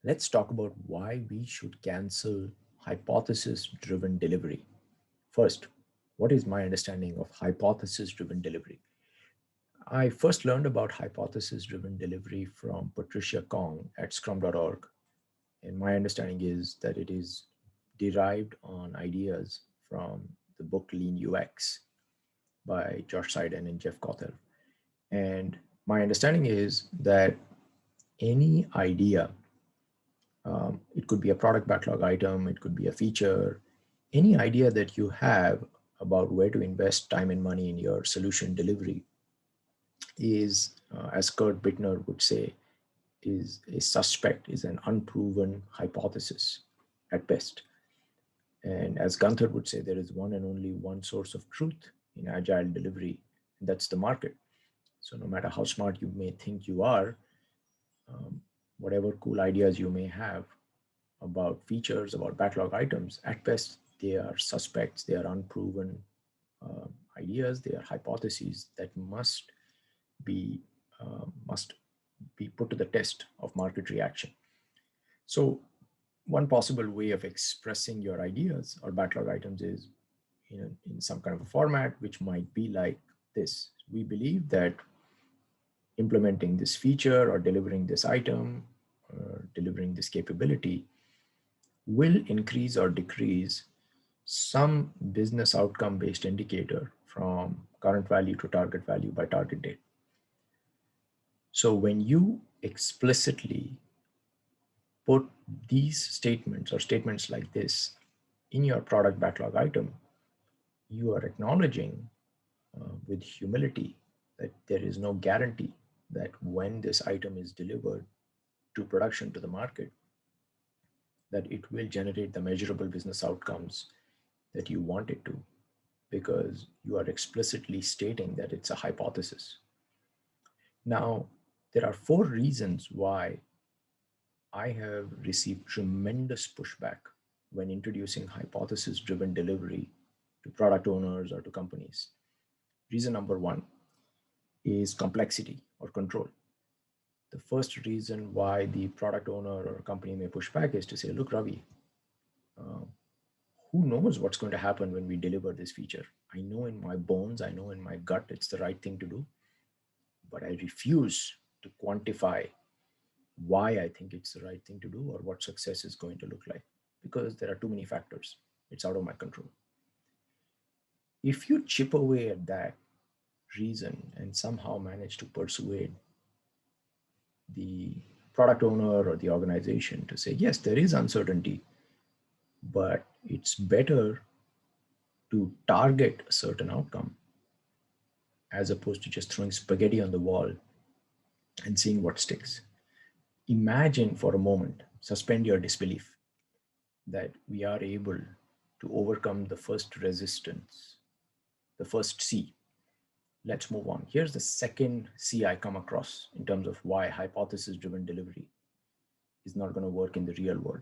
Let's talk about why we should cancel hypothesis-driven delivery. First, what is my understanding of hypothesis-driven delivery? I first learned about hypothesis-driven delivery from Patricia Kong at scrum.org, and my understanding is that it is derived on ideas from the book Lean UX by Josh Seiden and Jeff Cawthon. And my understanding is that any idea, it could be a product backlog item, it could be a feature, any idea that you have about where to invest time and money in your solution delivery is, as Kurt Bittner would say, is a suspect, is an unproven hypothesis at best. And as Gunther would say, there is one and only one source of truth in agile delivery, and that's the market. So no matter how smart you may think you are, um, whatever cool ideas you may have about features, about backlog items, at best they are suspects, they are unproven uh, ideas, they are hypotheses that be must be put to the test of market reaction. So one possible way of expressing your ideas or backlog items is in some kind of a format, which might be like this. We believe that implementing this feature or delivering this item or delivering this capability will increase or decrease some business outcome based indicator from current value to target value by target date. So when you explicitly put these statements or statements like this in your product backlog item, you are acknowledging with humility that there is no guarantee that when this item is delivered to production to the market, that it will generate the measurable business outcomes that you want it to, because you are explicitly stating that it's a hypothesis. Now, there are four reasons why I have received tremendous pushback when introducing hypothesis driven delivery to product owners or to companies. Reason number one is complexity or control. The first reason why the product owner or company may push back is to say, look, Ravi, uh, who knows what's going to happen when we deliver this feature? I know in my bones, I know in my gut it's the right thing to do, but I refuse to quantify why I think it's the right thing to do or what success is going to look like, because there are too many factors. It's out of my control. If you chip away at that reason and somehow manage to persuade the product owner or the organization to say, yes, there is uncertainty, but it's better to target a certain outcome as opposed to just throwing spaghetti on the wall and seeing what sticks. Imagine for a moment, suspend your disbelief that we are able to overcome the first resistance, the first C. Let's move on. Here's the second C I come across in terms of why hypothesis driven delivery is not going to work in the real world.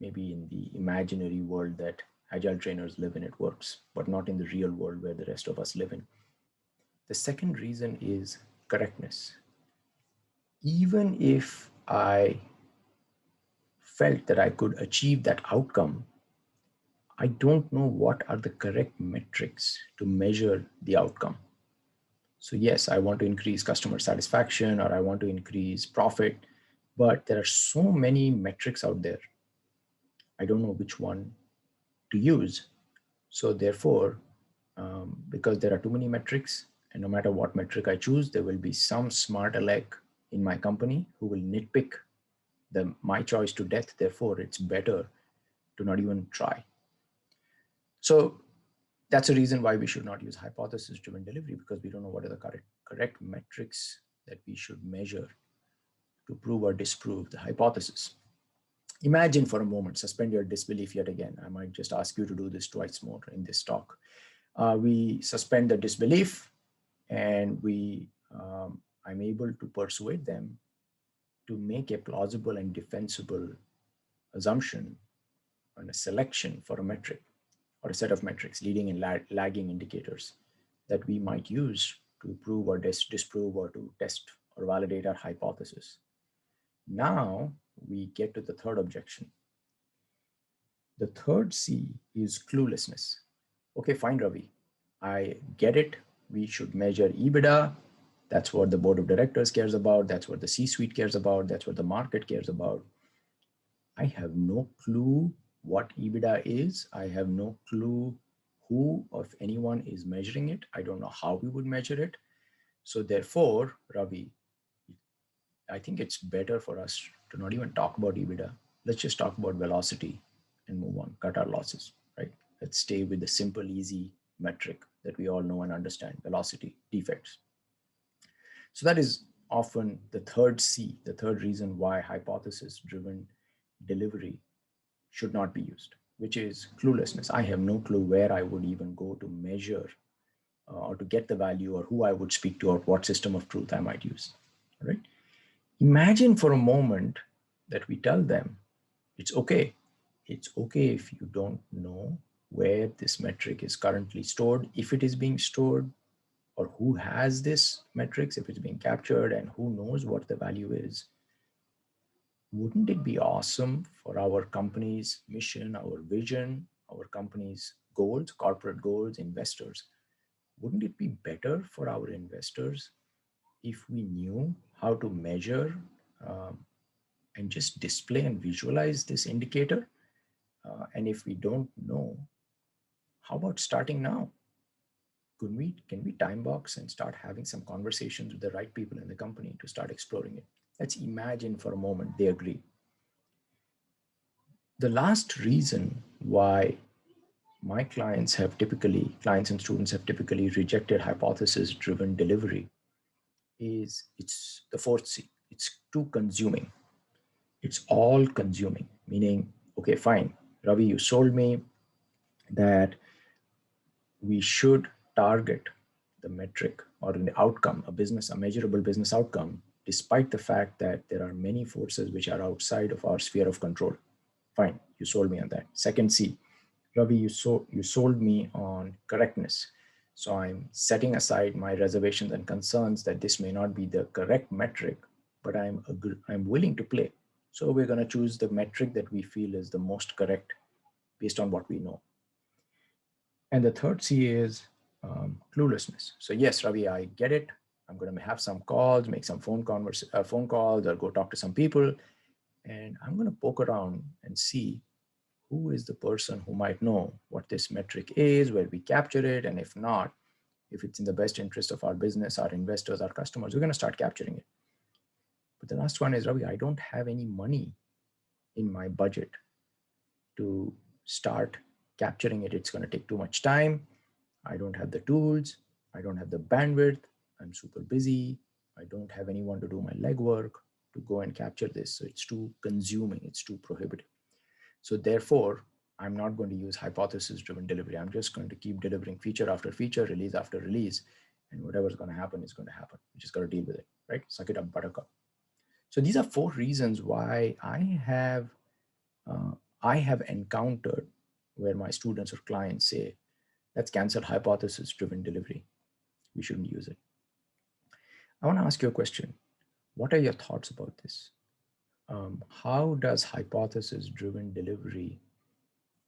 Maybe in the imaginary world that agile trainers live in, it works, but not in the real world where the rest of us live in. The second reason is correctness. Even if I felt that I could achieve that outcome, I don't know what are the correct metrics to measure the outcome. So yes, I want to increase customer satisfaction or I want to increase profit, but there are so many metrics out there. I don't know which one to use. So therefore, because there are too many metrics, and no matter what metric I choose, there will be some smart aleck in my company who will nitpick my choice to death. Therefore, it's better to not even try. So that's a reason why we should not use hypothesis driven delivery, because we don't know what are the correct metrics that we should measure to prove or disprove the hypothesis. Imagine for a moment, suspend your disbelief yet again. I might just ask you to do this twice more in this talk. We suspend the disbelief and I'm able to persuade them to make a plausible and defensible assumption on a selection for a metric or a set of metrics, leading and lagging indicators that we might use to prove or disprove or to test or validate our hypothesis. Now we get to the third objection. The third C is cluelessness. Okay, fine, Ravi. I get it. We should measure EBITDA. That's what the board of directors cares about. That's what the C suite cares about. That's what the market cares about. I have no clue what EBITDA is. I have no clue who, or if anyone, is measuring it. I don't know how we would measure it. So, therefore, Ravi, I think it's better for us to not even talk about EBITDA. Let's just talk about velocity and move on, cut our losses, right? Let's stay with the simple, easy metric that we all know and understand, velocity, defects. So that is often the third C, the third reason why hypothesis driven delivery should not be used, which is cluelessness. I have no clue where I would even go to measure or to get the value or who I would speak to or what system of truth I might use. All right. Imagine for a moment that we tell them it's okay. It's okay if you don't know where this metric is currently stored, if it is being stored, or who has this metrics, if it's being captured, and who knows what the value is. Wouldn't it be awesome for our company's mission, our vision, our company's goals, corporate goals, investors? Wouldn't it be better for our investors if we knew how to measure um, and just display and visualize this indicator? And if we don't know, how about starting now? Can we time box and start having some conversations with the right people in the company to start exploring it? Let's imagine for a moment they agree. The last reason why my clients and students have typically rejected hypothesis driven delivery is it's the fourth C. It's too consuming. It's all consuming, meaning, okay, fine, Ravi, you sold me that we should target the metric or an outcome, a measurable business outcome, despite the fact that there are many forces which are outside of our sphere of control. Fine, you sold me on that. Second C, Ravi, you sold me on correctness. So I'm setting aside my reservations and concerns that this may not be the correct metric, but I'm willing to play. So we're going to choose the metric that we feel is the most correct based on what we know. And the third C is cluelessness. So yes, Ravi, I get it. I'm going to have some calls, make some phone calls, or go talk to some people, and I'm going to poke around and see who is the person who might know what this metric is, where we capture it, and if not, if it's in the best interest of our business, our investors, our customers, we're going to start capturing it. But the last one is, Ravi, I don't have any money in my budget to start capturing it. It's going to take too much time. I don't have the tools. I don't have the bandwidth. I'm super busy. I don't have anyone to do my legwork to go and capture this. So it's too consuming. It's too prohibitive. So therefore, I'm not going to use hypothesis driven delivery. I'm just going to keep delivering feature after feature, release after release. And whatever's going to happen is going to happen. We just got to deal with it, right? Suck it up, buttercup. So these are four reasons why uh, I have encountered where my students or clients say, let's cancel hypothesis driven delivery. We shouldn't use it. I want to ask you a question. What are your thoughts about this? How does hypothesis driven delivery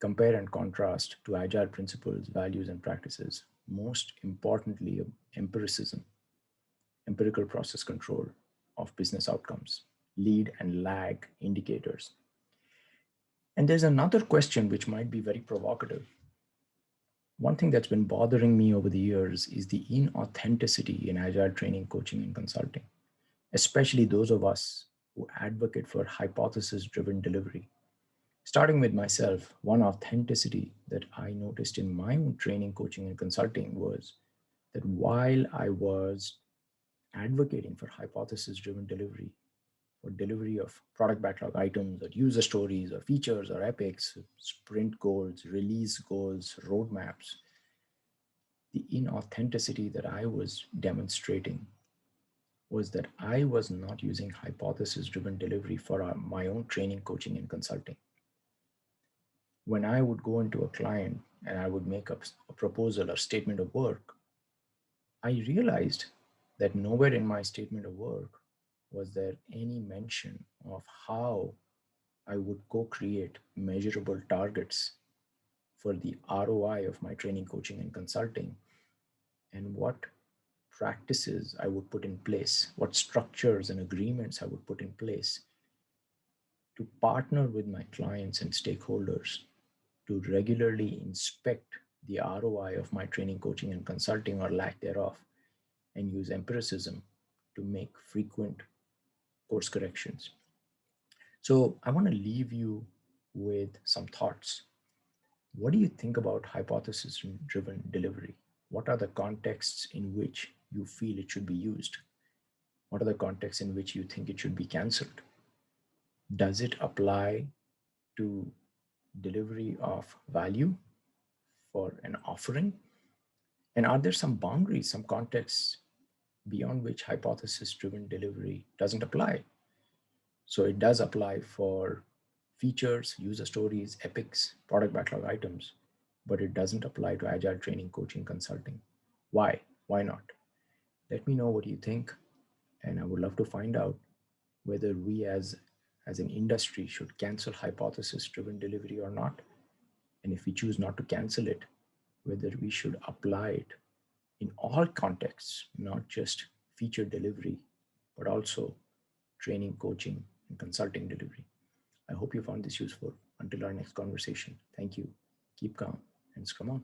compare and contrast to agile principles, values, and practices? Most importantly, empiricism, empirical process control of business outcomes, lead and lag indicators. And there's another question which might be very provocative. One thing that's been bothering me over the years is the inauthenticity in agile training, coaching, and consulting, especially those of us who advocate for hypothesis driven delivery. Starting with myself, one authenticity that I noticed in my own training, coaching, and consulting was that while I was advocating for hypothesis driven delivery, for delivery of product backlog items or user stories or features or epics, sprint goals, release goals, roadmaps, the inauthenticity that I was demonstrating was that I was not using hypothesis driven delivery for my own training, coaching, and consulting. When I would go into a client and I would make a proposal or statement of work, I realized that nowhere in my statement of work Was there any mention of how I would co create measurable targets for the ROI of my training, coaching, and consulting, and what practices I would put in place, what structures and agreements I would put in place to partner with my clients and stakeholders to regularly inspect the ROI of my training, coaching, and consulting or lack thereof, and use empiricism to make frequent course corrections. So, I want to leave you with some thoughts. What do you think about hypothesis driven delivery? What are the contexts in which you feel it should be used? What are the contexts in which you think it should be cancelled? Does it apply to delivery of value for an offering? And are there some boundaries, some contexts beyond which hypothesis driven delivery doesn't apply? So it does apply for features, user stories, epics, product backlog items, but it doesn't apply to agile training, coaching, consulting. Why? Why not? Let me know what you think, and I would love to find out whether we as an industry should cancel hypothesis driven delivery or not. And if we choose not to cancel it, whether we should apply it in all contexts, not just feature delivery, but also training, coaching, and consulting delivery. I hope you found this useful. Until our next conversation, thank you. Keep calm and scrum on.